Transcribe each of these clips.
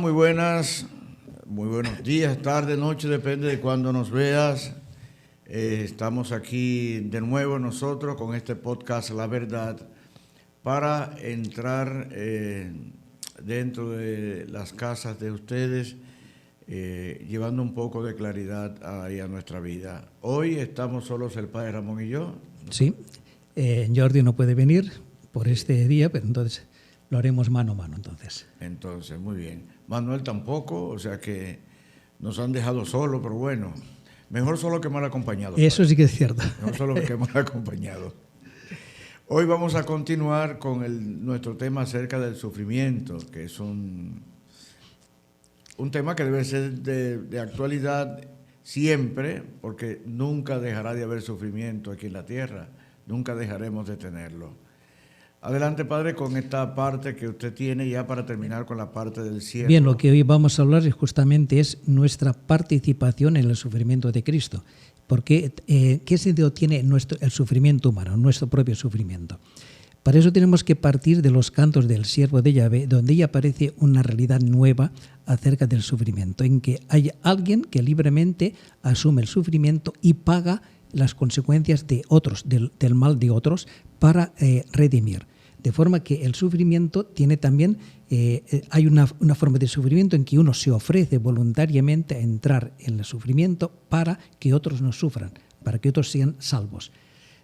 Muy buenas, muy buenos días, tarde, noche, depende de cuando nos veas. Estamos aquí de nuevo nosotros con este podcast La Verdad para entrar dentro de las casas de ustedes, llevando un poco de claridad ahí a nuestra vida. Hoy estamos solos el padre Ramón y yo. Sí, Jordi no puede venir por este día, pero entonces lo haremos mano a mano Entonces, muy bien. Manuel tampoco, o sea que nos han dejado solos, pero bueno, mejor solo que mal acompañado. Eso sí que es cierto. Mejor solo que mal acompañado. Hoy vamos a continuar con nuestro tema acerca del sufrimiento, que es un tema que debe ser de actualidad siempre, porque nunca dejará de haber sufrimiento aquí en la tierra, nunca dejaremos de tenerlo. Adelante, padre, con esta parte que usted tiene ya para terminar con la parte del cielo. Bien, lo que hoy vamos a hablar justamente es nuestra participación en el sufrimiento de Cristo. Porque, ¿qué sentido tiene el sufrimiento humano, nuestro propio sufrimiento? Para eso tenemos que partir de los cantos del siervo de Yahvé, donde ya aparece una realidad nueva acerca del sufrimiento, en que hay alguien que libremente asume el sufrimiento y paga las consecuencias de otros, del mal de otros, para redimir. De forma que el sufrimiento tiene también, hay una forma de sufrimiento en que uno se ofrece voluntariamente a entrar en el sufrimiento para que otros no sufran, para que otros sean salvos.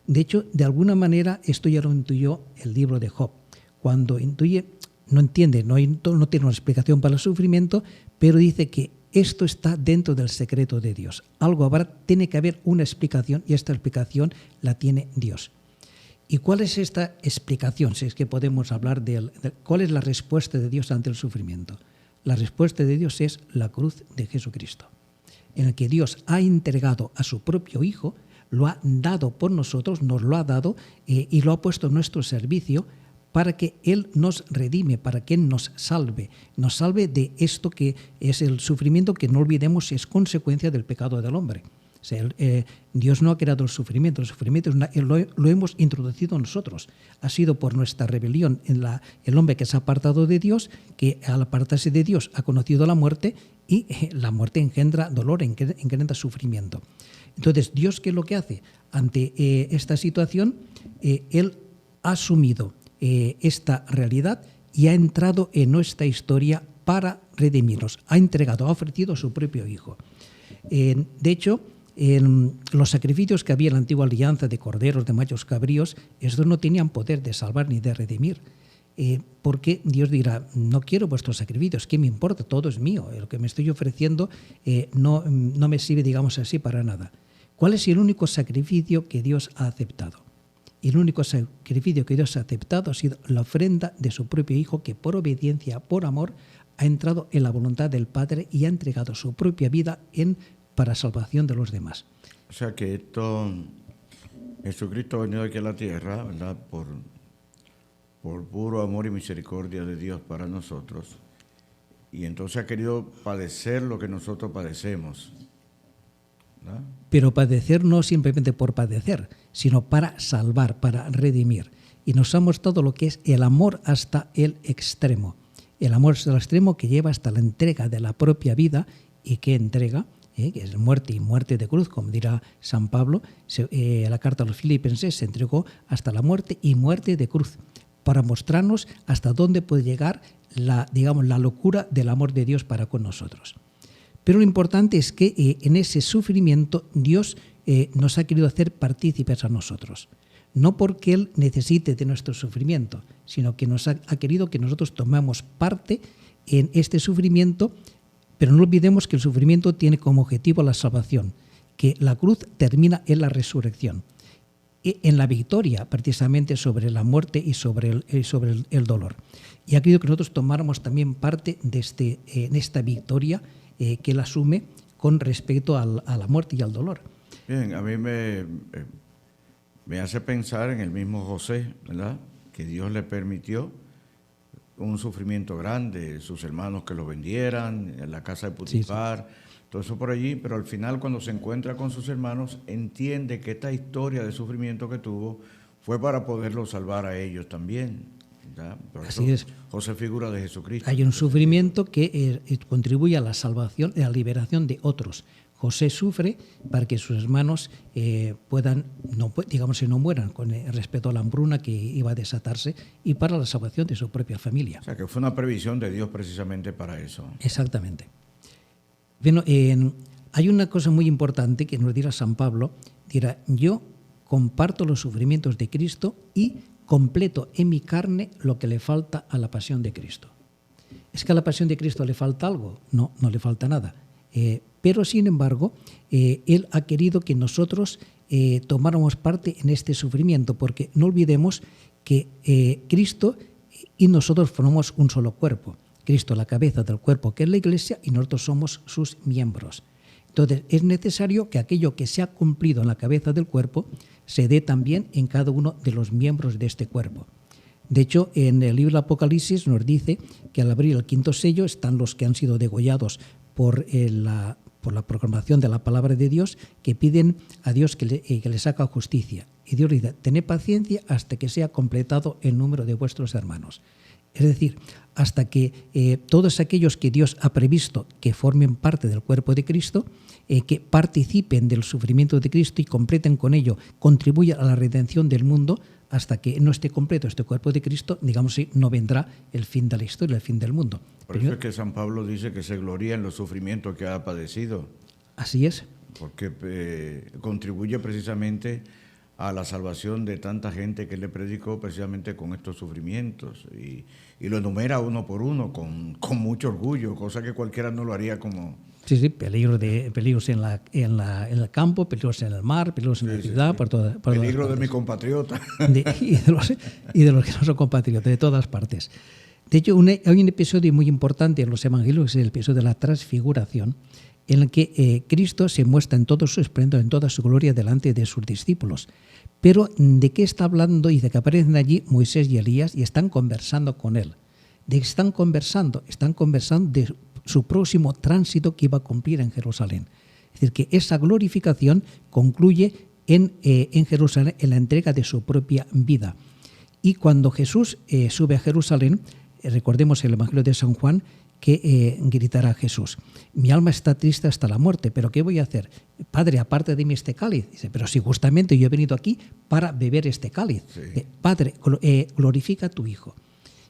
De hecho, de alguna manera, esto ya lo intuyó el libro de Job. Cuando intuye, no entiende, no tiene una explicación para el sufrimiento, pero dice que esto está dentro del secreto de Dios. Algo habrá, tiene que haber una explicación y esta explicación la tiene Dios. ¿Y cuál es esta explicación? Si es que podemos hablar ¿cuál es la respuesta de Dios ante el sufrimiento? La respuesta de Dios es la cruz de Jesucristo, en el que Dios ha entregado a su propio Hijo, lo ha dado por nosotros, nos lo ha dado y lo ha puesto en nuestro servicio para que Él nos redime, para que Él nos salve de esto que es el sufrimiento, que no olvidemos es consecuencia del pecado del hombre. O sea, Dios no ha creado el sufrimiento lo hemos introducido nosotros. Ha sido por nuestra rebelión el hombre que se ha apartado de Dios, que al apartarse de Dios ha conocido la muerte y la muerte engendra dolor, engendra sufrimiento. Entonces, Dios, ¿qué es lo que hace? Ante esta situación, Él ha asumido esta realidad y ha entrado en nuestra historia para redimirnos. Ha ofrecido a su propio Hijo. De hecho, los sacrificios que había en la antigua alianza de corderos, de machos cabríos, estos no tenían poder de salvar ni de redimir. Porque Dios dirá, no quiero vuestros sacrificios, ¿qué me importa? Todo es mío, lo que me estoy ofreciendo no me sirve, digamos así, para nada. ¿Cuál es el único sacrificio que Dios ha aceptado? El único sacrificio que Dios ha aceptado ha sido la ofrenda de su propio Hijo, que por obediencia, por amor, ha entrado en la voluntad del Padre y ha entregado su propia vida para salvación de los demás. O sea que Jesucristo ha venido aquí a la tierra, ¿verdad? Por puro amor y misericordia de Dios para nosotros. Y entonces ha querido padecer lo que nosotros padecemos, ¿verdad? Pero padecer no simplemente por padecer, sino para salvar, para redimir. Y nos ha mostrado lo que es el amor hasta el extremo. El amor hasta el extremo que lleva hasta la entrega de la propia vida y que entrega, que es muerte y muerte de cruz, como dirá San Pablo, la carta a los Filipenses se entregó hasta la muerte y muerte de cruz, para mostrarnos hasta dónde puede llegar la locura del amor de Dios para con nosotros. Pero lo importante es que en ese sufrimiento Dios nos ha querido hacer partícipes a nosotros. No porque Él necesite de nuestro sufrimiento, sino que nos ha querido que nosotros tomemos parte en este sufrimiento, pero no olvidemos que el sufrimiento tiene como objetivo la salvación, que la cruz termina en la resurrección, en la victoria precisamente sobre la muerte y sobre el dolor. Y ha querido que nosotros tomáramos también parte en esta victoria que Él asume con respecto a la muerte y al dolor. Bien, a mí me hace pensar en el mismo José, ¿verdad? Que Dios le permitió un sufrimiento grande, sus hermanos que lo vendieran, en la casa de Potifar, todo eso por allí, pero al final cuando se encuentra con sus hermanos entiende que esta historia de sufrimiento que tuvo fue para poderlos salvar a ellos también. ¿ya? Por Así eso es. José figura de Jesucristo. Hay un sufrimiento que contribuye a la salvación, a la liberación de otros. José sufre para que sus hermanos puedan, digamos, no mueran con respecto a la hambruna que iba a desatarse y para la salvación de su propia familia. O sea, que fue una previsión de Dios precisamente para eso. Exactamente. Bueno, hay una cosa muy importante que nos dirá San Pablo, dirá, yo comparto los sufrimientos de Cristo y completo en mi carne lo que le falta a la pasión de Cristo. ¿Es que a la pasión de Cristo le falta algo? No, no le falta nada. Pero, sin embargo, Él ha querido que nosotros tomáramos parte en este sufrimiento, porque no olvidemos que Cristo y nosotros formamos un solo cuerpo. Cristo, la cabeza del cuerpo, que es la Iglesia, y nosotros somos sus miembros. Entonces, es necesario que aquello que se ha cumplido en la cabeza del cuerpo se dé también en cada uno de los miembros de este cuerpo. De hecho, en el libro del Apocalipsis nos dice que al abrir el quinto sello están los que han sido degollados por la proclamación de la palabra de Dios, que piden a Dios que les haga justicia. Y Dios dice, tened paciencia hasta que sea completado el número de vuestros hermanos. Es decir, hasta que todos aquellos que Dios ha previsto que formen parte del cuerpo de Cristo, que participen del sufrimiento de Cristo y completen con ello, contribuyan a la redención del mundo, hasta que no esté completo este cuerpo de Cristo, digamos así, no vendrá el fin de la historia, el fin del mundo. Por eso es que San Pablo dice que se gloría en los sufrimientos que ha padecido. Así es. Porque contribuye precisamente a la salvación de tanta gente que le predicó precisamente con estos sufrimientos. Y lo enumera uno por uno con mucho orgullo, cosa que cualquiera no lo haría como... Sí, peligros en el campo, peligros en el mar, peligros en la ciudad, sí. por todas peligro partes. De mi compatriota. Y de los que no son compatriotas, de todas partes. De hecho, hay un episodio muy importante en los evangelios, que es el episodio de la transfiguración, en el que Cristo se muestra en todo su esplendor, en toda su gloria delante de sus discípulos. Pero ¿de qué está hablando? Dice que aparecen allí Moisés y Elías y están conversando con él. ¿De qué están conversando? Están conversando de su próximo tránsito que iba a cumplir en Jerusalén. Es decir, que esa glorificación concluye en Jerusalén, en la entrega de su propia vida. Y cuando Jesús sube a Jerusalén, recordemos el Evangelio de San Juan, que gritará Jesús, mi alma está triste hasta la muerte, pero ¿qué voy a hacer? Padre, aparte de mí este cáliz. Dice, pero si justamente yo he venido aquí para beber este cáliz. Sí. Padre, glorifica a tu Hijo.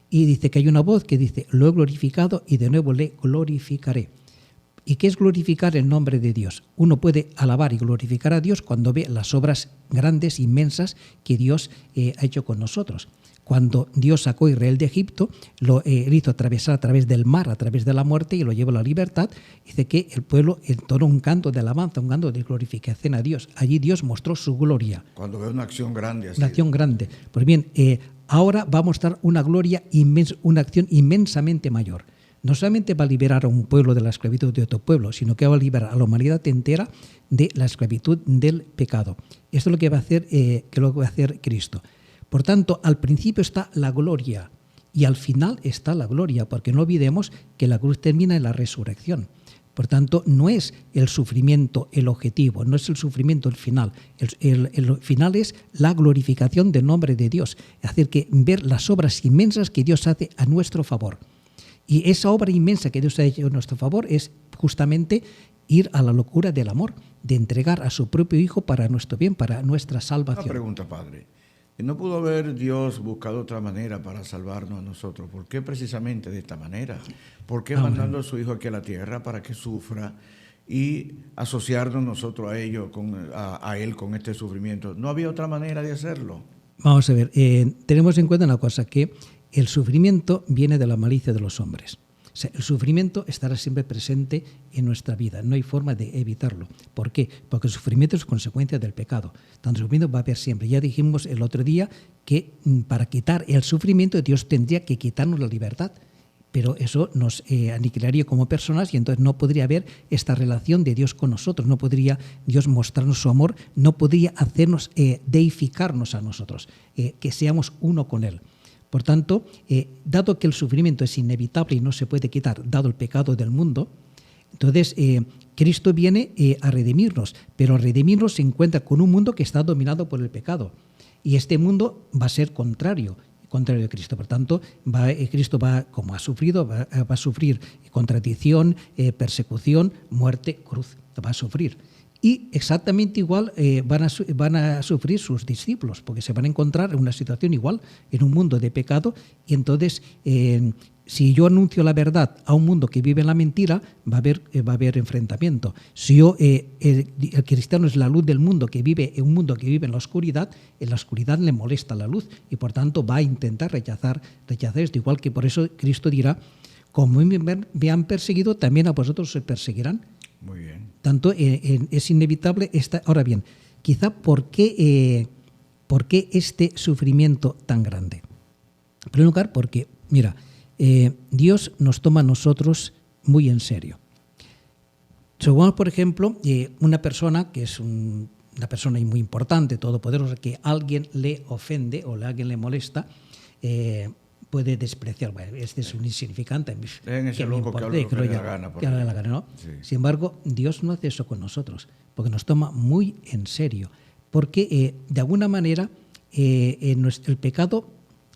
Y dice que hay una voz que dice, lo he glorificado y de nuevo le glorificaré. ¿Y qué es glorificar el nombre de Dios? Uno puede alabar y glorificar a Dios cuando ve las obras grandes, inmensas, que Dios ha hecho con nosotros. Cuando Dios sacó a Israel de Egipto, lo hizo atravesar a través del mar, a través de la muerte, y lo llevó a la libertad. Dice que el pueblo entonó un canto de alabanza, un canto de glorificación a Dios. Allí Dios mostró su gloria. Cuando ve una acción grande así. Una acción grande. Pues bien, ahora va a mostrar una gloria inmensa, una acción inmensamente mayor. No solamente va a liberar a un pueblo de la esclavitud de otro pueblo, sino que va a liberar a la humanidad entera de la esclavitud del pecado. Esto es lo que va a hacer Cristo. Por tanto, al principio está la gloria y al final está la gloria, porque no olvidemos que la cruz termina en la resurrección. Por tanto, no es el sufrimiento el objetivo, no es el sufrimiento el final. El final es la glorificación del nombre de Dios. Es decir, que ver las obras inmensas que Dios hace a nuestro favor. Y esa obra inmensa que Dios ha hecho a nuestro favor es justamente ir a la locura del amor, de entregar a su propio Hijo para nuestro bien, para nuestra salvación. Una pregunta, Padre. ¿No pudo haber Dios buscado otra manera para salvarnos a nosotros? ¿Por qué precisamente de esta manera? ¿Por qué mandando a su Hijo aquí a la tierra para que sufra y asociarnos nosotros a Él con este sufrimiento? ¿No había otra manera de hacerlo? Vamos a ver, tenemos en cuenta una cosa, que el sufrimiento viene de la malicia de los hombres. O sea, el sufrimiento estará siempre presente en nuestra vida, no hay forma de evitarlo. ¿Por qué? Porque el sufrimiento es consecuencia del pecado. Tanto el sufrimiento va a haber siempre. Ya dijimos el otro día que para quitar el sufrimiento Dios tendría que quitarnos la libertad, pero eso nos aniquilaría como personas y entonces no podría haber esta relación de Dios con nosotros, no podría Dios mostrarnos su amor, no podría hacernos deificarnos a nosotros, que seamos uno con Él. Por tanto, dado que el sufrimiento es inevitable y no se puede quitar, dado el pecado del mundo, entonces Cristo viene a redimirnos, pero redimirnos se encuentra con un mundo que está dominado por el pecado. Y este mundo va a ser contrario. contrario de Cristo. Por tanto, Cristo va, como ha sufrido, va a sufrir contradicción, persecución, muerte, cruz, va a sufrir. Y exactamente igual van a sufrir sus discípulos, porque se van a encontrar en una situación igual, en un mundo de pecado, y entonces si yo anuncio la verdad a un mundo que vive en la mentira, va a haber enfrentamiento. Si yo, el cristiano es la luz del mundo, que vive en un mundo que vive en la oscuridad le molesta la luz y por tanto va a intentar rechazar esto. Igual que por eso Cristo dirá, como me han perseguido, también a vosotros os perseguirán. Muy bien. Tanto es inevitable esta. Ahora bien, quizá ¿por qué este sufrimiento tan grande? En primer lugar, porque, mira, Dios nos toma a nosotros muy en serio. Supongamos, por ejemplo, una persona que es una persona muy importante, todopoderosa, que alguien le ofende o alguien le molesta, puede despreciar. Bueno, este es un insignificante. Dejen ese loco que hable lo que le da la gana. ¿No? Sí. Sin embargo, Dios no hace eso con nosotros, porque nos toma muy en serio. Porque, de alguna manera, el pecado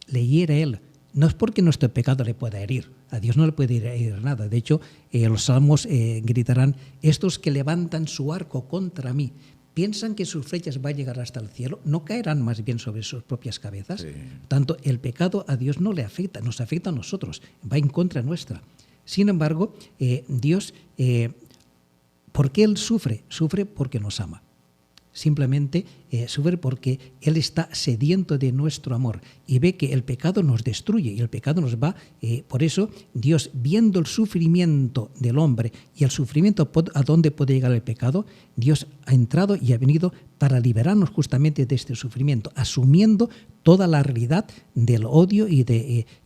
le hiere a Él. No es porque nuestro pecado le pueda herir. A Dios no le puede herir nada. De hecho, los salmos gritarán, estos que levantan su arco contra mí, piensan que sus flechas van a llegar hasta el cielo, no caerán más bien sobre sus propias cabezas. Sí. Tanto el pecado a Dios no le afecta, nos afecta a nosotros, va en contra nuestra. Sin embargo, Dios, ¿por qué Él sufre? Sufre porque nos ama. Simplemente sufre porque Él está sediento de nuestro amor y ve que el pecado nos destruye y el pecado nos va. Por eso Dios, viendo el sufrimiento del hombre y el sufrimiento a dónde puede llegar el pecado, Dios ha entrado y ha venido para liberarnos justamente de este sufrimiento, asumiendo toda la realidad del odio y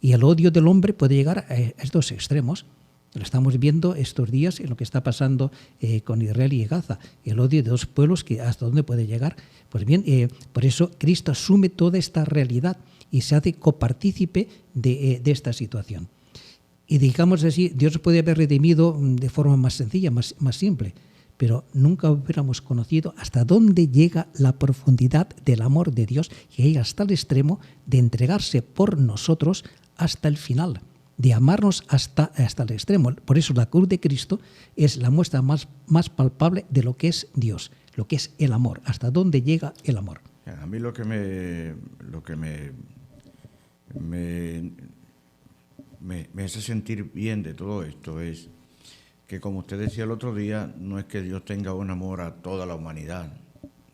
el odio del hombre puede llegar a estos extremos. Lo estamos viendo estos días en lo que está pasando con Israel y Gaza, el odio de dos pueblos que hasta dónde puede llegar. Pues bien, por eso Cristo asume toda esta realidad y se hace copartícipe de esta situación. Y digamos así, Dios puede haber redimido de forma más sencilla, más simple, pero nunca hubiéramos conocido hasta dónde llega la profundidad del amor de Dios, que llega hasta el extremo de entregarse por nosotros hasta el final, de amarnos hasta el extremo. Por eso la cruz de Cristo es la muestra más palpable de lo que es Dios, lo que es el amor, hasta dónde llega el amor. A mí lo que me hace sentir bien de todo esto es que, como usted decía el otro día, no es que Dios tenga un amor a toda la humanidad,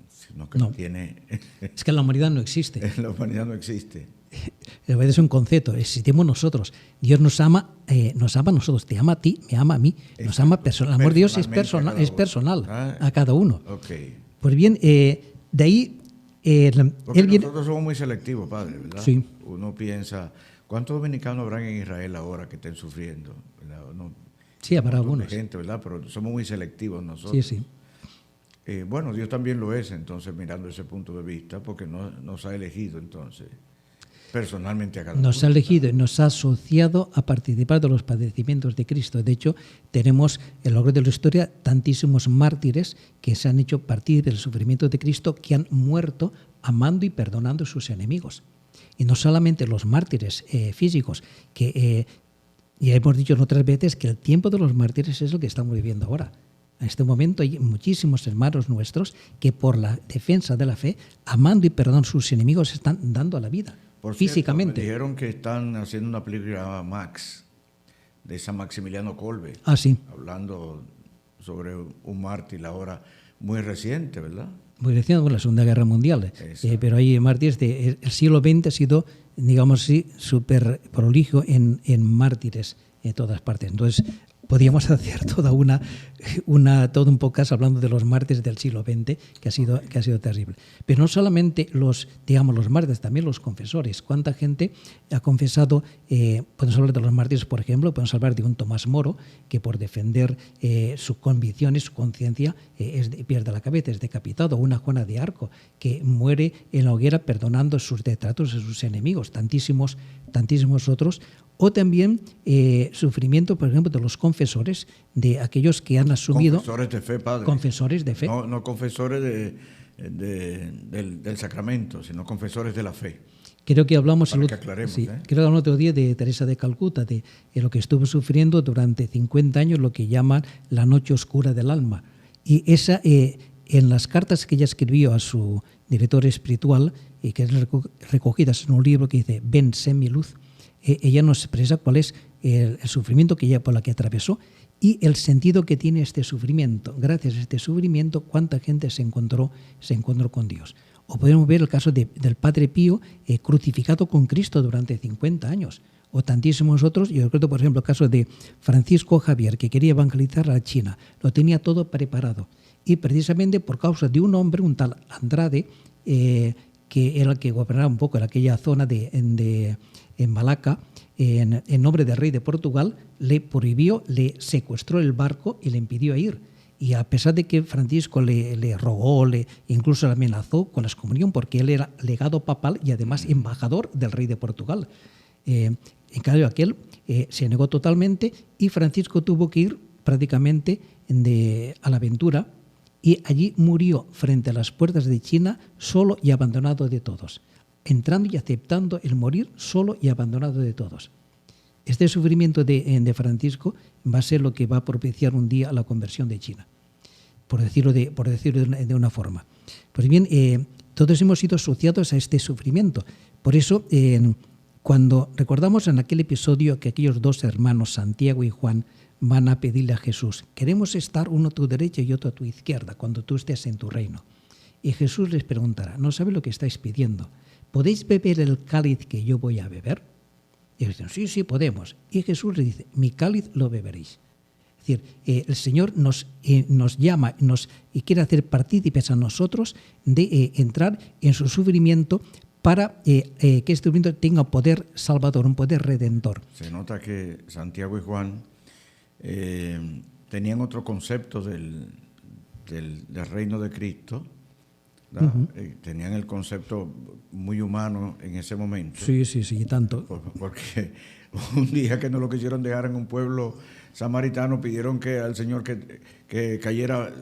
sino que no tiene. Es que la humanidad no existe. La humanidad no existe. Es un concepto, existimos nosotros. Dios nos ama a nosotros, te ama a ti, me ama a mí, nos ama personal. El amor de Dios es personal a cada uno. Okay. Pues bien, de ahí nosotros somos muy selectivos, padre, ¿verdad? Sí. Uno piensa, ¿cuántos dominicanos habrán en Israel ahora que estén sufriendo? Sí, habrá algunos. Gente, ¿verdad? Pero somos muy selectivos nosotros. Sí. Bueno, Dios también lo es, entonces, mirando ese punto de vista, porque nos ha elegido, entonces, personalmente a cada uno. Nos ha elegido y nos ha asociado a participar de los padecimientos de Cristo. De hecho, tenemos en lo largo de la historia tantísimos mártires que se han hecho partícipes del sufrimiento de Cristo, que han muerto amando y perdonando a sus enemigos. Y no solamente los mártires físicos, que ya hemos dicho otras veces que el tiempo de los mártires es el que estamos viviendo ahora. En este momento hay muchísimos hermanos nuestros que por la defensa de la fe, amando y perdonando a sus enemigos, están dando la vida. Por físicamente. Cierto, me dijeron que están haciendo una película Max de San Maximiliano Kolbe. Ah, sí. Hablando sobre un mártir ahora muy reciente, ¿verdad? Muy reciente, la Segunda Guerra Mundial. Pero hay mártires el siglo XX ha sido, digamos así, súper prolijo en mártires en todas partes. Entonces, podríamos hacer todo un podcast hablando de los mártires del siglo XX, que ha sido terrible. Pero no solamente los mártires, también los confesores. ¿Cuánta gente ha confesado? Podemos hablar de los mártires, por ejemplo, podemos hablar de un Tomás Moro, que por defender sus convicciones, su conciencia, pierde la cabeza, es decapitado. Una Juana de Arco, que muere en la hoguera perdonando sus detratos a sus enemigos. Tantísimos otros. O también sufrimiento, por ejemplo, de los confesores, de aquellos que han asumido... Confesores de fe, padre. Confesores de fe. No confesores del sacramento, sino confesores de la fe. Creo que hablamos Para que aclaremos, creo que hablamos otro día de Teresa de Calcuta, de lo que estuvo sufriendo durante 50 años, lo que llaman la noche oscura del alma. Y esa, en las cartas que ella escribió a su director espiritual, que es recogidas en un libro que dice Ven, sé mi luz, ella nos expresa cuál es el sufrimiento que ella por la que atravesó y el sentido que tiene este sufrimiento. Gracias a este sufrimiento, cuánta gente se encontró con Dios. O podemos ver el caso del Padre Pío crucificado con Cristo durante 50 años. O tantísimos otros. Yo recuerdo, por ejemplo, el caso de Francisco Javier, que quería evangelizar a China. Lo tenía todo preparado. Y precisamente por causa de un hombre, un tal Andrade, que era el que gobernaba un poco en aquella zona en Malaca, en nombre del rey de Portugal, le prohibió, le secuestró el barco y le impidió ir. Y a pesar de que Francisco le rogó, incluso le amenazó con la excomunión, porque él era legado papal y además embajador del rey de Portugal. En cambio, aquel se negó totalmente y Francisco tuvo que ir prácticamente a la aventura y allí murió frente a las puertas de China, solo y abandonado de todos, entrando y aceptando el morir solo y abandonado de todos. Este sufrimiento de Francisco va a ser lo que va a propiciar un día la conversión de China, por decirlo de una forma. Pues bien, todos hemos sido asociados a este sufrimiento. Por eso, cuando recordamos en aquel episodio que aquellos dos hermanos, Santiago y Juan, van a pedirle a Jesús, queremos estar uno a tu derecha y otro a tu izquierda, cuando tú estés en tu reino. Y Jesús les preguntará, ¿no sabe lo que estáis pidiendo? ¿Podéis beber el cáliz que yo voy a beber? Y ellos dicen, sí, podemos. Y Jesús les dice, mi cáliz lo beberéis. Es decir, el Señor nos llama y quiere hacer partícipes a nosotros de entrar en su sufrimiento para que este sufrimiento tenga poder salvador, un poder redentor. Se nota que Santiago y Juan tenían otro concepto del reino de Cristo. Uh-huh. Tenían el concepto muy humano en ese momento. Sí, y tanto. Porque un día que no lo quisieron dejar en un pueblo samaritano, pidieron que al Señor que cayera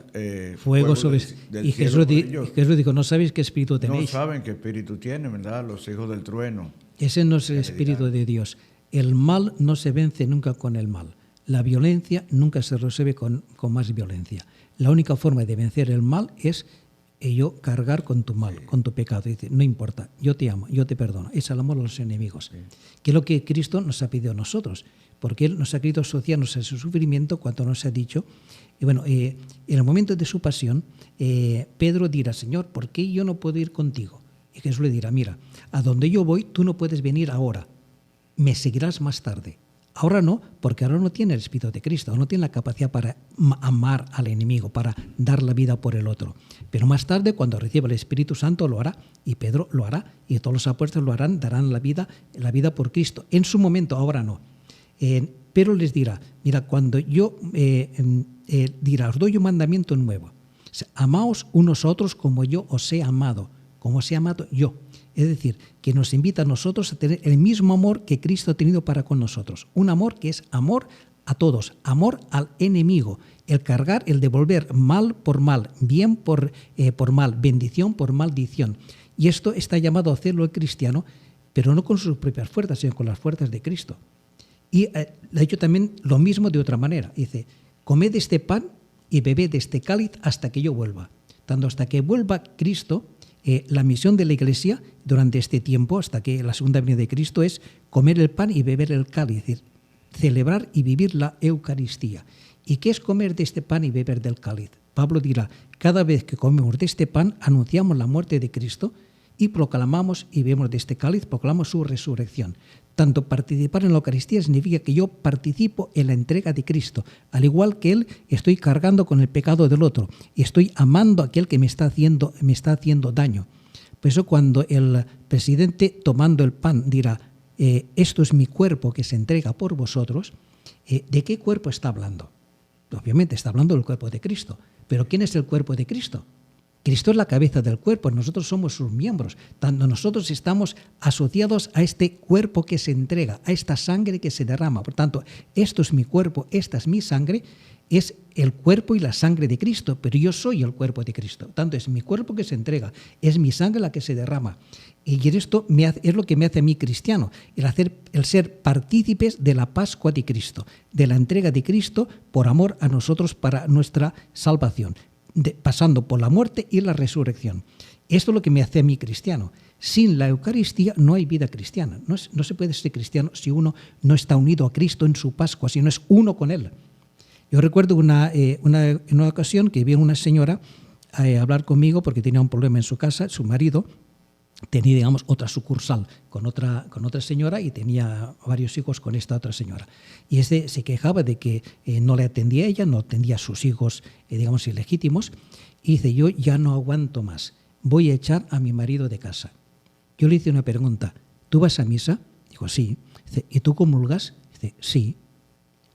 fuego sobre del y Jesús dijo, no sabéis qué espíritu tenéis. No saben qué espíritu tienen, ¿verdad? Los hijos del trueno. Ese no es el espíritu de Dios. El mal no se vence nunca con el mal. La violencia nunca se resuelve con más violencia. La única forma de vencer el mal es yo cargar con tu mal, con tu pecado. Y dice, no importa, yo te amo, yo te perdono. Es el amor a los enemigos. Que es lo que Cristo nos ha pedido a nosotros, porque Él nos ha querido asociarnos a su sufrimiento cuando nos ha dicho, y bueno, en el momento de su pasión, Pedro dirá, Señor, ¿por qué yo no puedo ir contigo? Y Jesús le dirá, mira, a donde yo voy, tú no puedes venir ahora, me seguirás más tarde. Ahora no, porque ahora no tiene el Espíritu de Cristo, no tiene la capacidad para amar al enemigo, para dar la vida por el otro. Pero más tarde, cuando reciba el Espíritu Santo, lo hará, y Pedro lo hará, y todos los apóstoles lo harán, darán la vida por Cristo. En su momento, ahora no. Pero les dirá, mira, cuando yo os doy un mandamiento nuevo, amaos unos a otros como yo os he amado, como os he amado yo. Es decir, que nos invita a nosotros a tener el mismo amor que Cristo ha tenido para con nosotros. Un amor que es amor a todos, amor al enemigo, el cargar, el devolver mal por mal, bien por mal, bendición por maldición. Y esto está llamado a hacerlo el cristiano, pero no con sus propias fuerzas, sino con las fuerzas de Cristo. Y ha hecho también lo mismo de otra manera. Dice, comed este pan y bebed este cáliz hasta que yo vuelva. Tanto hasta que vuelva Cristo, la misión de la Iglesia durante este tiempo, hasta que la segunda venida de Cristo, es comer el pan y beber el cáliz, es decir, celebrar y vivir la Eucaristía. ¿Y qué es comer de este pan y beber del cáliz? Pablo dirá, cada vez que comemos de este pan, anunciamos la muerte de Cristo y proclamamos y bebemos de este cáliz, proclamamos su resurrección. Tanto participar en la Eucaristía significa que yo participo en la entrega de Cristo. Al igual que Él, estoy cargando con el pecado del otro y estoy amando a aquel que me está haciendo daño. Por eso cuando el presidente, tomando el pan, dirá, esto es mi cuerpo que se entrega por vosotros, ¿de qué cuerpo está hablando? Obviamente está hablando del cuerpo de Cristo. ¿Pero quién es el cuerpo de Cristo? Cristo es la cabeza del cuerpo, nosotros somos sus miembros. Tanto nosotros estamos asociados a este cuerpo que se entrega, a esta sangre que se derrama. Por tanto, esto es mi cuerpo, esta es mi sangre, es el cuerpo y la sangre de Cristo, pero yo soy el cuerpo de Cristo. Tanto es mi cuerpo que se entrega, es mi sangre la que se derrama. Y esto es lo que me hace a mí cristiano, el ser partícipes de la Pascua de Cristo, de la entrega de Cristo por amor a nosotros para nuestra salvación, pasando por la muerte y la resurrección. Esto es lo que me hace a mí cristiano. Sin la Eucaristía no hay vida cristiana. No se puede ser cristiano si uno no está unido a Cristo en su Pascua, si no es uno con Él. Yo recuerdo en una ocasión que vino una señora a hablar conmigo porque tenía un problema en su casa. Su marido tenía, digamos, otra sucursal con otra señora y tenía varios hijos con esta otra señora. Y se quejaba de que no le atendía a ella, no atendía a sus hijos, digamos, ilegítimos. Y dice, yo ya no aguanto más, voy a echar a mi marido de casa. Yo le hice una pregunta, ¿tú vas a misa? Dijo, sí. Dice, ¿y tú comulgas? Dice, sí.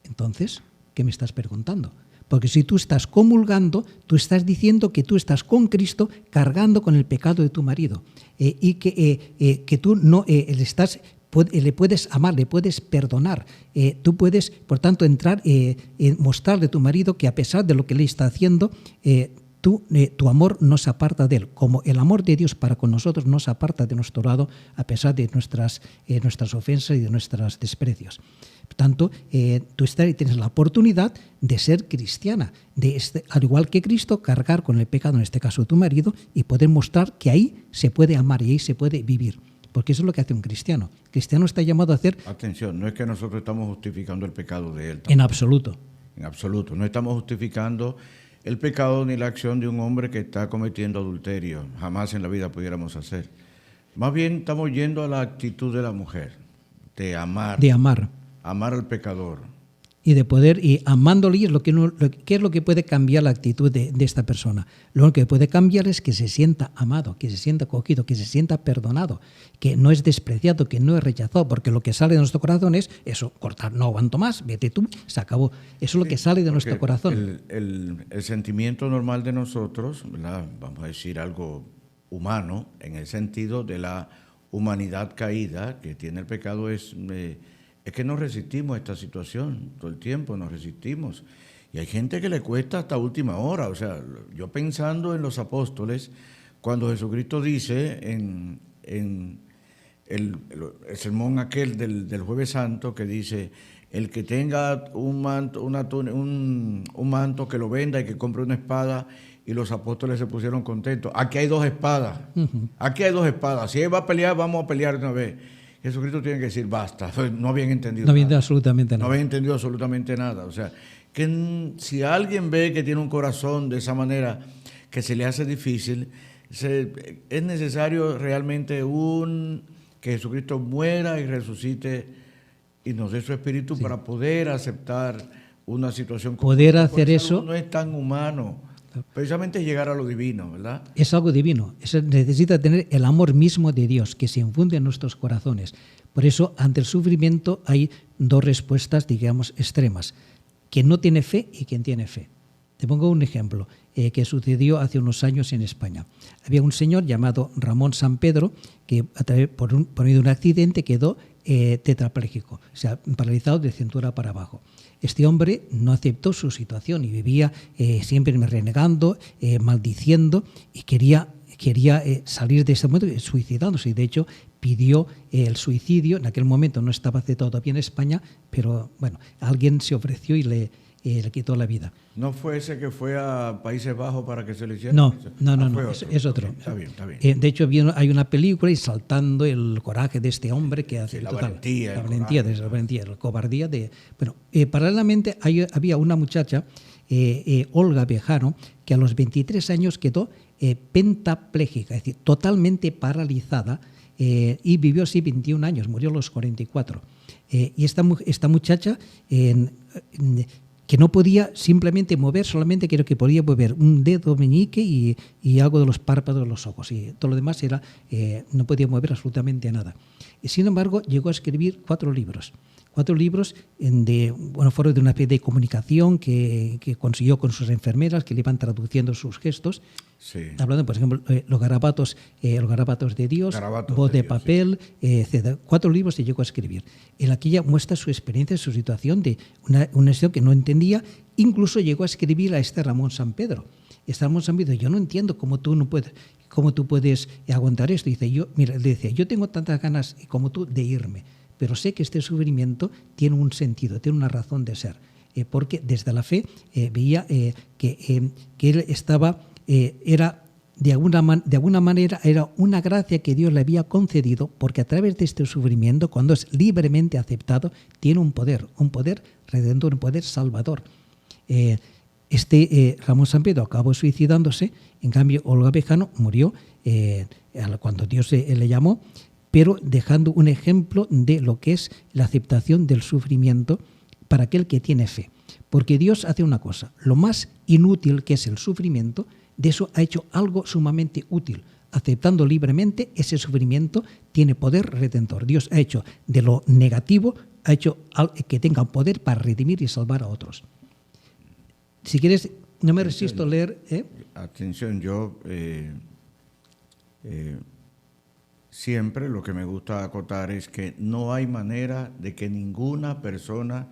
Entonces, ¿qué me estás preguntando? Porque si tú estás comulgando, tú estás diciendo que tú estás con Cristo cargando con el pecado de tu marido y que tú no le puedes amar, le puedes perdonar. Tú puedes, por tanto, entrar y mostrarle a tu marido que a pesar de lo que le está haciendo, tu amor no se aparta de él, como el amor de Dios para con nosotros no se aparta de nuestro lado a pesar de nuestras ofensas y de nuestros desprecios. Por tanto, tú tienes la oportunidad de ser cristiana, al igual que Cristo, cargar con el pecado, en este caso de tu marido, y poder mostrar que ahí se puede amar y ahí se puede vivir. Porque eso es lo que hace un cristiano. El cristiano está llamado a hacer... Atención, no es que nosotros estamos justificando el pecado de él. En absoluto. En absoluto. No estamos justificando el pecado ni la acción de un hombre que está cometiendo adulterio. Jamás en la vida pudiéramos hacer. Más bien estamos yendo a la actitud de la mujer, de amar. De amar. Amar al pecador. Y de poder, y amándole, ¿qué es lo que puede cambiar la actitud de esta persona? Lo que puede cambiar es que se sienta amado, que se sienta acogido, que se sienta perdonado, que no es despreciado, que no es rechazado, porque lo que sale de nuestro corazón es eso, cortar, no aguanto más, vete tú, se acabó. Eso es lo que sale de nuestro corazón. El sentimiento normal de nosotros, ¿verdad? Vamos a decir algo humano, en el sentido de la humanidad caída que tiene el pecado, es que nos resistimos a esta situación, todo el tiempo nos resistimos. Y hay gente que le cuesta hasta última hora. O sea, yo pensando en los apóstoles, cuando Jesucristo dice en el sermón aquel del Jueves Santo, que dice, el que tenga un manto que lo venda y que compre una espada, y los apóstoles se pusieron contentos. Aquí hay 2 espadas, aquí hay 2 espadas. Si él va a pelear, vamos a pelear de una vez. Jesucristo tiene que decir basta, no habían entendido nada. No habían absolutamente nada. No habían entendido absolutamente nada. O sea, que si alguien ve que tiene un corazón de esa manera que se le hace difícil, es necesario realmente que Jesucristo muera y resucite y nos dé su espíritu para poder aceptar una situación como poder hacer eso. No es tan humano. Precisamente llegar a lo divino, ¿verdad? Es algo divino. Necesita tener el amor mismo de Dios que se infunde en nuestros corazones. Por eso, ante el sufrimiento hay 2 respuestas, digamos, extremas. Quien no tiene fe y quien tiene fe. Te pongo un ejemplo que sucedió hace unos años en España. Había un señor llamado Ramón San Pedro que por medio de un accidente quedó tetrapléjico, o sea, paralizado de cintura para abajo. Este hombre no aceptó su situación y vivía siempre renegando, maldiciendo y quería salir de ese momento suicidándose. Y de hecho pidió el suicidio. En aquel momento no estaba aceptado todavía en España, pero bueno, alguien se ofreció y le quitó la vida. ¿No fue ese que fue a Países Bajos para que se le hiciera? No, es otro. Okay, está bien. De hecho, hay una película exaltando el coraje de este hombre que hace la valentía, la cobardía. Paralelamente había una muchacha, Olga Bejarano, que a los 23 años quedó pentapléjica, es decir, totalmente paralizada, y vivió así 21 años, murió a los 44. Y esta muchacha... que no podía simplemente mover, solamente creo que podía mover un dedo meñique y algo de los párpados de los ojos. Y todo lo demás no podía mover absolutamente nada. Y sin embargo, llegó a escribir 4 libros. 4 libros fueron de una especie de comunicación que consiguió con sus enfermeras, que le iban traduciendo sus gestos. Sí. Hablando, por ejemplo, los garabatos de Dios, Garabatos Voz de Dios, papel, etc. 4 libros se llegó a escribir. En la que ella muestra su experiencia, su situación de una situación que no entendía. Incluso llegó a escribir a este Ramón San Pedro. Este Ramón San Pedro, yo no entiendo cómo tú puedes aguantar esto. Dice, le decía, yo tengo tantas ganas como tú de irme, pero sé que este sufrimiento tiene un sentido, tiene una razón de ser, porque desde la fe veía que él estaba, era de alguna manera, era una gracia que Dios le había concedido, porque a través de este sufrimiento, cuando es libremente aceptado, tiene un poder redentor, un poder salvador. Ramón San Pedro acabó suicidándose, en cambio Olga Bejarano murió cuando Dios le llamó, pero dejando un ejemplo de lo que es la aceptación del sufrimiento para aquel que tiene fe. Porque Dios hace una cosa, lo más inútil que es el sufrimiento, de eso ha hecho algo sumamente útil. Aceptando libremente ese sufrimiento tiene poder redentor. Dios ha hecho de lo negativo, ha hecho que tenga poder para redimir y salvar a otros. Si quieres, no me resisto a leer. Atención, yo siempre lo que me gusta acotar es que no hay manera de que ninguna persona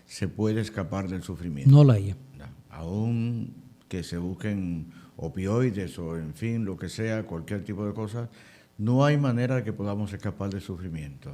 se pueda escapar del sufrimiento. No la hay. No, aún que se busquen opioides o en fin, lo que sea, cualquier tipo de cosa, no hay manera de que podamos escapar del sufrimiento.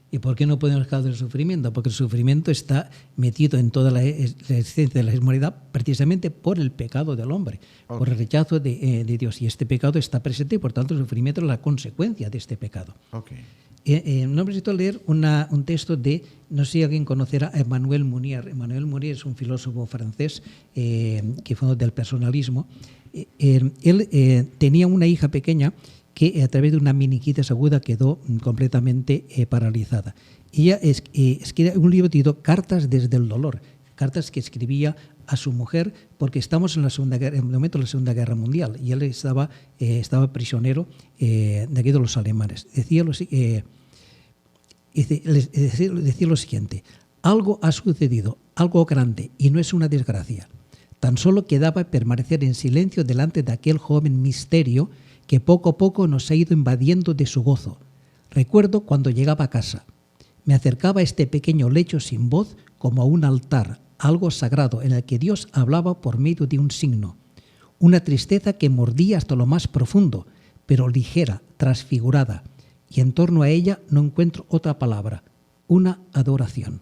¿Y por qué no podemos escapar del sufrimiento? Porque el sufrimiento está metido en toda la existencia de la humanidad precisamente por el pecado del hombre, por el rechazo de Dios. Y este pecado está presente y por tanto el sufrimiento es la consecuencia de este pecado. No necesito leer un texto de, no sé si alguien conocerá a Emmanuel Mounier. Emmanuel Mounier es un filósofo francés que fue del personalismo. Él tenía una hija pequeña que a través de una meningitis aguda quedó completamente paralizada. Ella escribe un libro titulado Cartas desde el dolor, cartas que escribía a su mujer, porque estamos en el momento de la Segunda Guerra Mundial y él estaba prisionero de aquí de los alemanes. Decía lo siguiente: algo ha sucedido, algo grande, y no es una desgracia. Tan solo quedaba permanecer en silencio delante de aquel joven misterio que poco a poco nos ha ido invadiendo de su gozo. Recuerdo cuando llegaba a casa. Me acercaba a este pequeño lecho sin voz como a un altar, algo sagrado en el que Dios hablaba por medio de un signo. Una tristeza que mordía hasta lo más profundo, pero ligera, transfigurada, y en torno a ella no encuentro otra palabra, una adoración.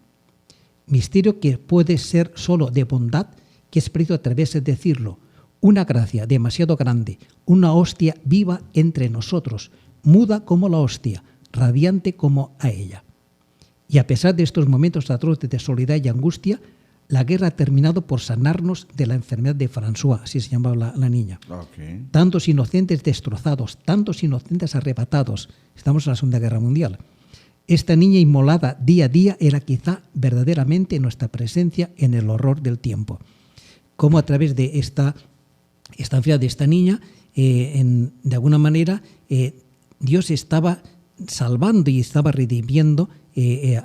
Misterio que puede ser solo de bondad, que es preciso atreverse a decirlo, una gracia demasiado grande, una hostia viva entre nosotros, muda como la hostia, radiante como a ella. Y a pesar de estos momentos atroces de soledad y angustia, la guerra ha terminado por sanarnos de la enfermedad de François, así se llamaba la niña. Okay. Tantos inocentes destrozados, tantos inocentes arrebatados. Estamos en la Segunda Guerra Mundial. Esta niña inmolada día a día era quizá verdaderamente nuestra presencia en el horror del tiempo. Como a través de esta enfermedad de esta niña, de alguna manera, Dios estaba salvando y estaba redimiendo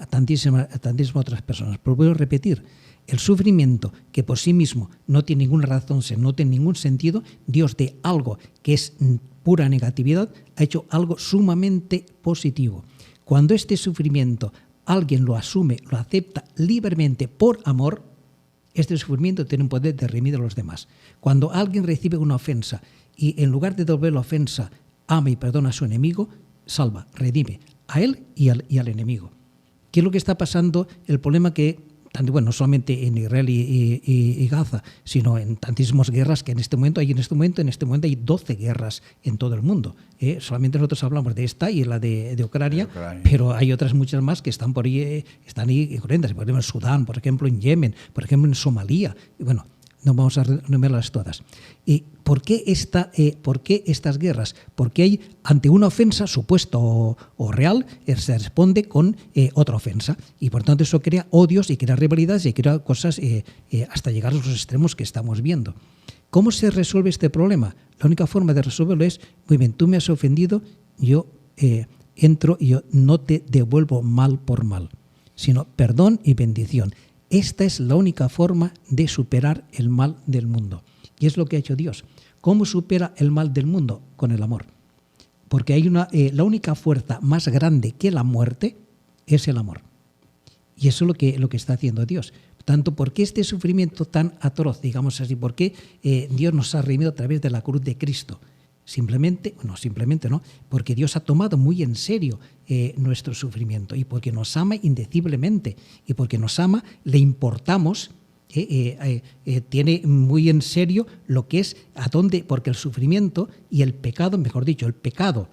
a tantísimas otras personas. Pero vuelvo a repetir, el sufrimiento, que por sí mismo no tiene ninguna razón, no tiene ningún sentido, Dios de algo que es pura negatividad ha hecho algo sumamente positivo. Cuando este sufrimiento alguien lo asume, lo acepta libremente por amor, este sufrimiento tiene un poder de redimir a los demás. Cuando alguien recibe una ofensa y en lugar de devolver la ofensa, ama y perdona a su enemigo, salva, redime a él y al enemigo. ¿Qué es lo que está pasando? El problema que, no solamente en Israel y Gaza, sino en tantísimas guerras que en este momento hay 12 guerras en todo el mundo. Solamente nosotros hablamos de esta y la de Ucrania, pero hay otras muchas más que están por ahí, están ahí corrientes, por ejemplo en Sudán, por ejemplo en Yemen, por ejemplo en Somalia. Bueno, no vamos a enumerarlas todas. ¿Y por qué estas guerras? Porque hay, ante una ofensa supuesta o real, se responde con otra ofensa. Y por tanto eso crea odios y crea rivalidades y crea cosas hasta llegar a los extremos que estamos viendo. ¿Cómo se resuelve este problema? La única forma de resolverlo es, muy bien, tú me has ofendido, yo entro y yo no te devuelvo mal por mal. sino perdón y bendición. Esta es la única forma de superar el mal del mundo. Y es lo que ha hecho Dios. ¿Cómo supera el mal del mundo? Con el amor. Porque hay la única fuerza más grande que la muerte es el amor. Y eso es lo que está haciendo Dios. Tanto, ¿por qué este sufrimiento tan atroz, digamos así? ¿Por qué Dios nos ha redimido a través de la cruz de Cristo? Simplemente no, porque Dios ha tomado muy en serio nuestro sufrimiento y porque nos ama indeciblemente y porque nos ama, le importamos, tiene muy en serio lo que es porque el sufrimiento y el pecado, mejor dicho, el pecado,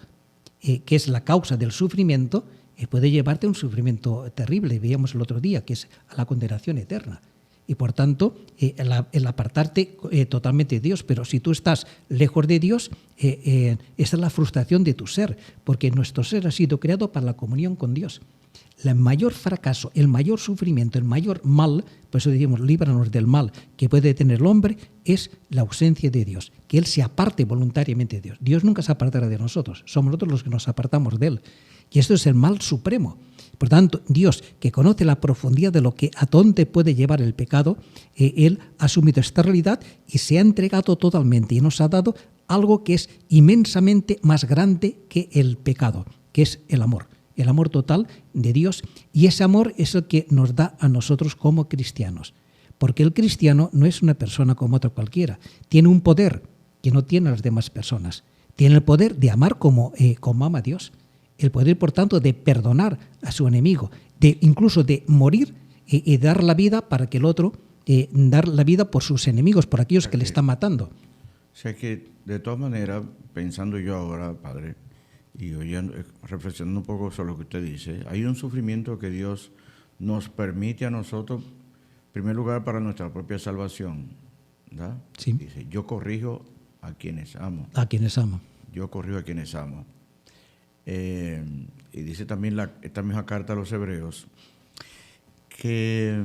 que es la causa del sufrimiento, puede llevarte a un sufrimiento terrible, veíamos el otro día, que es a la condenación eterna. Y por tanto, el apartarte totalmente de Dios, pero si tú estás lejos de Dios, esa es la frustración de tu ser, porque nuestro ser ha sido creado para la comunión con Dios. El mayor fracaso, el mayor sufrimiento, el mayor mal, por eso decimos, líbranos del mal que puede tener el hombre, es la ausencia de Dios, que Él se aparte voluntariamente de Dios. Dios nunca se apartará de nosotros, somos nosotros los que nos apartamos de Él. Y esto es el mal supremo. Por tanto, Dios, que conoce la profundidad de lo que a dónde puede llevar el pecado, Él ha asumido esta realidad y se ha entregado totalmente y nos ha dado algo que es inmensamente más grande que el pecado, que es el amor total de Dios, y ese amor es el que nos da a nosotros como cristianos. Porque el cristiano no es una persona como otro cualquiera, tiene un poder que no tienen las demás personas, tiene el poder de amar como ama a Dios. El poder, por tanto, de perdonar a su enemigo, incluso de morir y dar la vida para que el otro, dar la vida por sus enemigos, por aquellos que le están matando. O sea que, de todas maneras, pensando yo ahora, Padre, y reflexionando un poco sobre lo que usted dice, hay un sufrimiento que Dios nos permite a nosotros, en primer lugar, para nuestra propia salvación, ¿verdad? Sí. Dice, yo corrijo a quienes amo. A quienes amo. Yo corrijo a quienes amo. Y dice también esta misma carta a los Hebreos que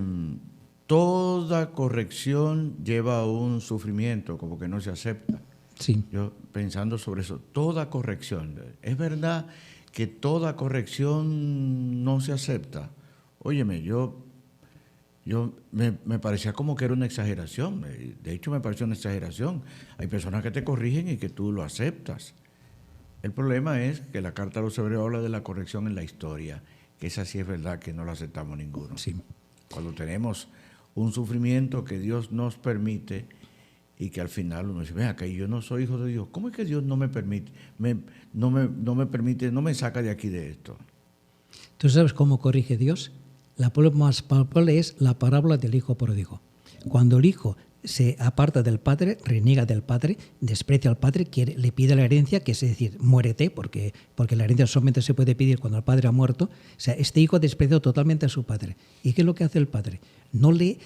toda corrección lleva a un sufrimiento, como que no se acepta. Sí. Yo pensando sobre eso, toda corrección. ¿Es verdad que toda corrección no se acepta? Óyeme, me parecía como que era una exageración. De hecho, me pareció una exageración. Hay personas que te corrigen y que tú lo aceptas. El problema es que la carta a los Hebreos habla de la corrección en la historia, que esa sí es verdad que no la aceptamos ninguno. Sí. Cuando tenemos un sufrimiento que Dios nos permite y que al final uno dice, ven acá, yo no soy hijo de Dios, ¿cómo es que Dios no me permite, no me saca de aquí de esto? ¿Tú sabes cómo corrige Dios? La prueba más palpable es la parábola del hijo pródigo. Cuando el hijo se aparta del padre, reniega del padre, desprecia al padre, le pide la herencia, que es decir, muérete, porque la herencia solamente se puede pedir cuando el padre ha muerto. O sea, este hijo despreció totalmente a su padre. ¿Y qué es lo que hace el padre? No le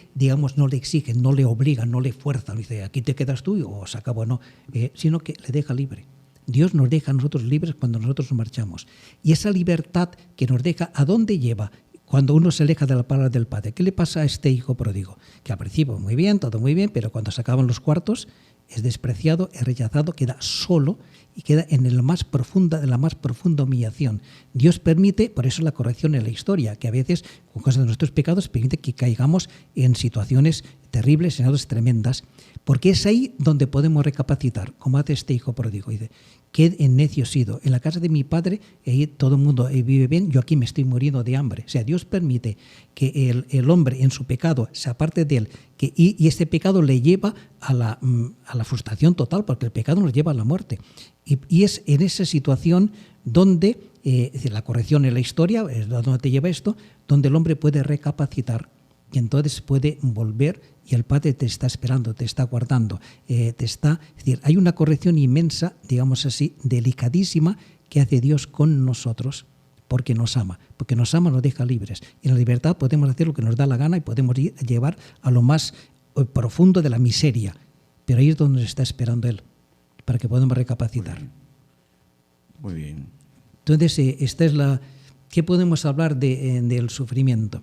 exige, no le obliga, no le fuerza, no dice, aquí te quedas tú o se acabó, no, sino que le deja libre. Dios nos deja a nosotros libres cuando nosotros nos marchamos. Y esa libertad que nos deja, ¿a dónde lleva? Cuando uno se aleja de la palabra del Padre. ¿Qué le pasa a este hijo pródigo? Que al principio muy bien, todo muy bien, pero cuando se acaban los cuartos es despreciado, es rechazado, queda solo y queda en la más profunda humillación. Dios permite, por eso la corrección en la historia, que a veces con cosas de nuestros pecados permite que caigamos en situaciones terribles, en situaciones tremendas, porque es ahí donde podemos recapacitar, como hace este hijo pródigo. Dice, qué necio he sido. En la casa de mi padre todo el mundo vive bien, yo aquí me estoy muriendo de hambre. O sea, Dios permite que el hombre en su pecado se aparte de él, y este pecado le lleva a la frustración total, porque el pecado nos lleva a la muerte. Y es en esa situación donde, es decir, la corrección en la historia, es donde te lleva esto, donde el hombre puede recapacitar y entonces puede volver y el Padre te está esperando, te está guardando, es decir, hay una corrección inmensa, digamos así, delicadísima que hace Dios con nosotros porque nos ama, nos deja libres. Y en la libertad podemos hacer lo que nos da la gana y podemos llevar a lo más profundo de la miseria, pero ahí es donde nos está esperando Él, para que podamos recapacitar. Muy bien. Entonces, esta es ¿qué podemos hablar del sufrimiento?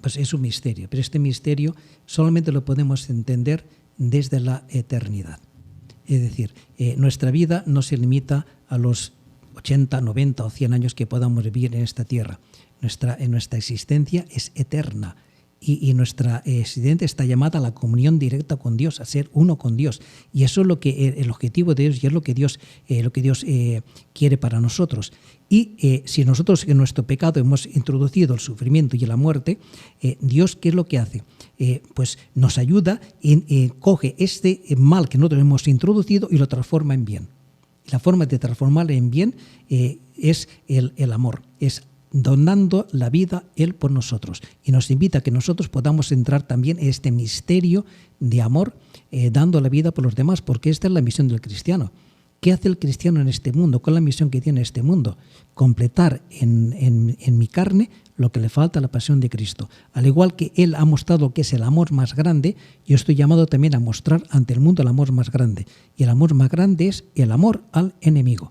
Pues es un misterio, pero este misterio solamente lo podemos entender desde la eternidad. Es decir, nuestra vida no se limita a los 80, 90 o 100 años que podamos vivir en esta tierra. Nuestra existencia es eterna. Y nuestra existencia está llamada a la comunión directa con Dios, a ser uno con Dios. Y eso es lo que el objetivo de Dios y es lo que Dios quiere para nosotros. Y si nosotros en nuestro pecado hemos introducido el sufrimiento y la muerte, Dios, ¿qué es lo que hace? Pues nos ayuda y coge este mal que nosotros hemos introducido y lo transforma en bien. La forma de transformarlo en bien es el amor, es donando la vida Él por nosotros, y nos invita a que nosotros podamos entrar también en este misterio de amor, dando la vida por los demás, porque esta es la misión del cristiano. ¿Qué hace el cristiano en este mundo? ¿Cuál es la misión que tiene en este mundo? Completar en mi carne lo que le falta a la pasión de Cristo. Al igual que Él ha mostrado que es el amor más grande, yo estoy llamado también a mostrar ante el mundo el amor más grande. Y el amor más grande es el amor al enemigo.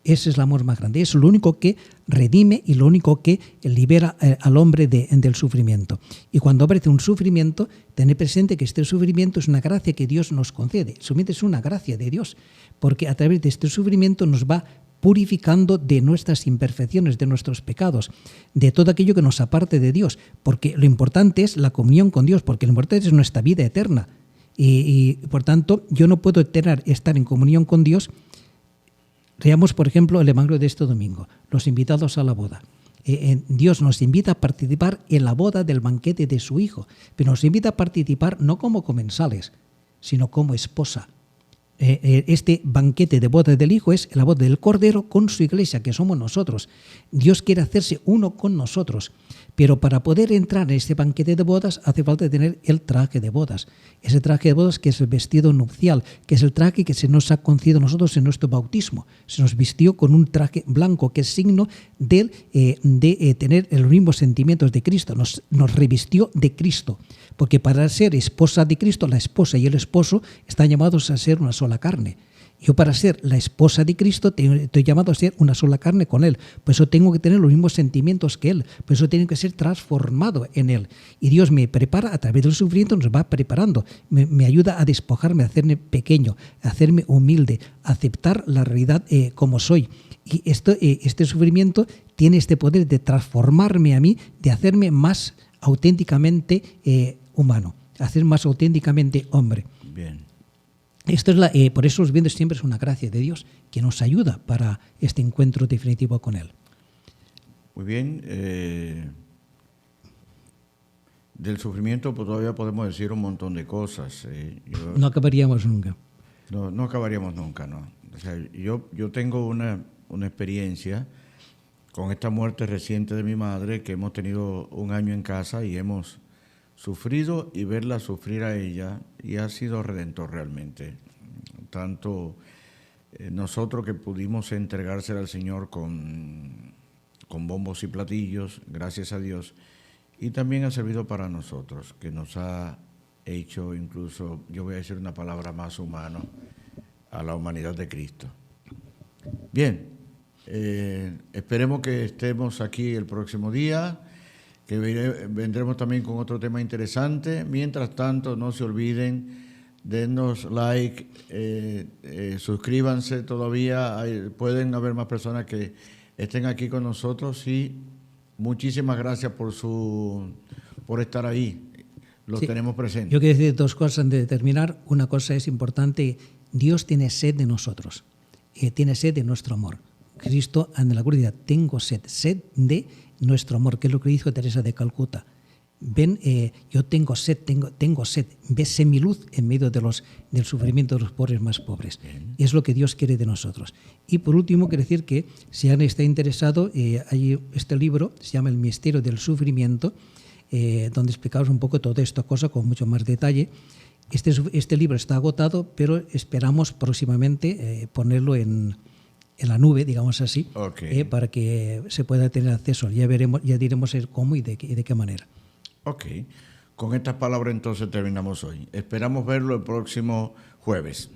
Ese es el amor más grande. Es lo único que redime y lo único que libera al hombre del sufrimiento. Y cuando aparece un sufrimiento, tener presente que este sufrimiento es una gracia que Dios nos concede. El sufrimiento es una gracia de Dios, porque a través de este sufrimiento nos va purificando de nuestras imperfecciones, de nuestros pecados, de todo aquello que nos aparte de Dios. Porque lo importante es la comunión con Dios, porque lo importante es nuestra vida eterna. Y por tanto, yo no puedo estar en comunión con Dios. Veamos, por ejemplo, el evangelio de este domingo, los invitados a la boda. Dios nos invita a participar en la boda del banquete de su Hijo, pero nos invita a participar no como comensales, sino como esposa. Este banquete de boda del Hijo es la boda del Cordero con su iglesia, que somos nosotros. Dios quiere hacerse uno con nosotros, pero para poder entrar en este banquete de bodas hace falta tener el traje de bodas. Ese traje de bodas que es el vestido nupcial, que es el traje que se nos ha concedido a nosotros en nuestro bautismo. Se nos vistió con un traje blanco, que es signo de tener los mismos sentimientos de Cristo. Nos revistió de Cristo, porque para ser esposa de Cristo, la esposa y el esposo están llamados a ser una sola carne. Yo para ser la esposa de Cristo estoy llamado a ser una sola carne con Él. Por eso tengo que tener los mismos sentimientos que Él. Por eso tengo que ser transformado en Él. Y Dios me prepara a través del sufrimiento, nos va preparando. Me ayuda a despojarme, a hacerme pequeño, a hacerme humilde, a aceptar la realidad como soy. Y este sufrimiento tiene este poder de transformarme a mí, de hacerme más auténticamente humano, hacer más auténticamente hombre. Bien. Esto es por eso los sufrimientos siempre es una gracia de Dios que nos ayuda para este encuentro definitivo con Él. Muy bien. Del sufrimiento pues, todavía podemos decir un montón de cosas. No acabaríamos nunca. No acabaríamos nunca, ¿no? O sea, yo tengo una experiencia con esta muerte reciente de mi madre, que hemos tenido un año en casa y hemos sufrido y verla sufrir a ella, y ha sido redentor realmente. Tanto nosotros que pudimos entregársela al Señor con bombos y platillos, gracias a Dios, y también ha servido para nosotros, que nos ha hecho incluso, yo voy a decir una palabra más humano, a la humanidad de Cristo. Bien, esperemos que estemos aquí el próximo día, que vendremos también con otro tema interesante. Mientras tanto, no se olviden, denos like, suscríbanse todavía, pueden haber más personas que estén aquí con nosotros, y muchísimas gracias por estar ahí, los tenemos presentes. Yo quiero decir dos cosas antes de terminar. Una cosa es importante: Dios tiene sed de nosotros, tiene sed de nuestro amor. Cristo en la cruz dice: tengo sed de nuestro amor, que es lo que dijo Teresa de Calcuta. Ven, yo tengo sed, vese mi luz en medio del sufrimiento de los pobres más pobres. Y es lo que Dios quiere de nosotros. Y por último, quiero decir que si alguien está interesado, hay este libro, se llama El misterio del sufrimiento, donde explicamos un poco toda esta cosa con mucho más detalle. Este libro está agotado, pero esperamos próximamente ponerlo en la nube, digamos así, para que se pueda tener acceso. Ya diremos el cómo y de qué manera. Ok. Con estas palabras entonces terminamos hoy. Esperamos verlo el próximo jueves.